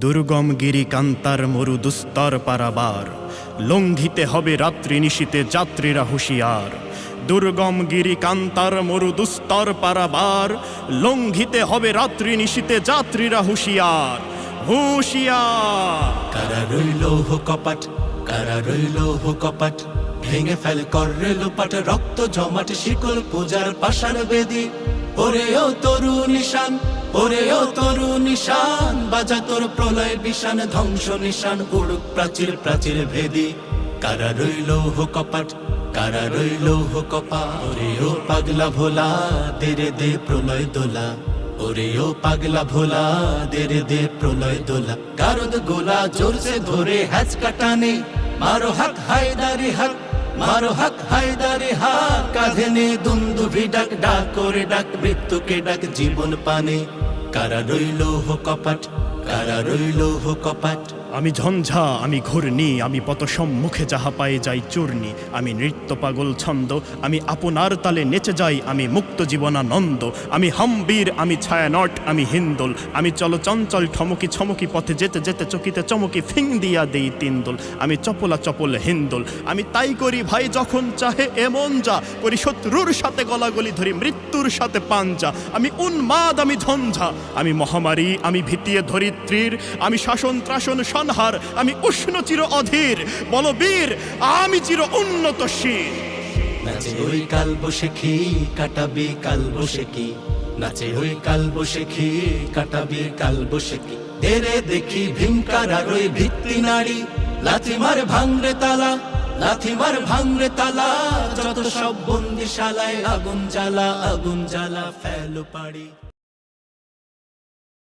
দুর্গম গিরি কান্তার মরু দুস্তর পারাবার, লঙ্ঘিতে হবে রাত্রি নিশীতে যাত্রীরা হুঁশিয়ার। দুর্গম গিরি কান্তার মরু দুস্তর পারাবার, লঙ্ঘিতে হবে রাত্রি নিশীতে যাত্রীরা হুঁশিয়ার হুঁশিয়ার। কারা রইল কপাট, কারা রইল কপাট, ভেঙে ফেল করে লোপাট, রক্ত জমাট শিকল পূজার পাষাণ বেদি। ওরে ও তরু নিশান, ওরে ও তরু নিশান, বাজা তোর প্রলয় বিশান, ধ্বংস নিশান উড়ুক প্রাচীর প্রাচীর ভেদি। কারা রইল কপাট, কারা রইল কপা, ওরে ও পাগলা ভোলা, দেরে দে প্রলয় দোলা। ওরে ও পাগলা ভোলা, দেরে দে প্রলয় দোলা। গারদ গোলা জোরসে ধরে হ্যাচ কাটানে, মারো হাক হায়দারি হাক, মারো হাক হায়দারি হাক। কাঁধে নে দুন্দুভি ডাক, ডাক করে ডাক মৃত্যুকে ডাক জীবন পানে। কারা রইল কপাট, কারা রইল কপাট। আমি ঝঞ্ঝা, আমি ঘূর্ণি, আমি পত সম্মুখে যাহা পায়ে যাই চূর্ণি। আমি নৃত্য পাগল ছন্দ, আমি আপনার তালে নেচে যাই, আমি মুক্ত জীবনানন্দ। আমি হাম্বীর, আমি ছায়ানট, আমি হিন্দোল। আমি চলচঞ্চল ঠমকি ছমকি, পথে যেতে যেতে চকিতে চমকি ফিং দিয়া দেই তিনদোল। আমি চপলা চপল হিন্দোল, আমি তাই করি ভাই যখন চাহে এমন যা করি, শত্রুর সাথে গলাগলি ধরি মৃত্যুর সাথে পাঞ্জা। আমি উন্মাদ, আমি ঝঞ্ঝা, আমি মহামারী, আমি ভীতিয়ে ধরিত্রীর। আমি শাসন ত্রাসন হার, আমি উষ্ণ চির অধীর বলবীর, আমি চির উন্নত শির। নাচে ওই কাল বসেখি, কাটাবি কাল বসেখি। নাচে ওই কাল বসেখি, কাটাবি কাল বসেখি। দেরে দেখি ভীমকার আর ওই ভিত্তি নারী, লাথি মার ভাঙরে তালা, লাথি মার ভাঙরে তালা। যত সব বন্দিশালায় আগুন জ্বালা, আগুন জ্বালা ফেলো পাড়ি।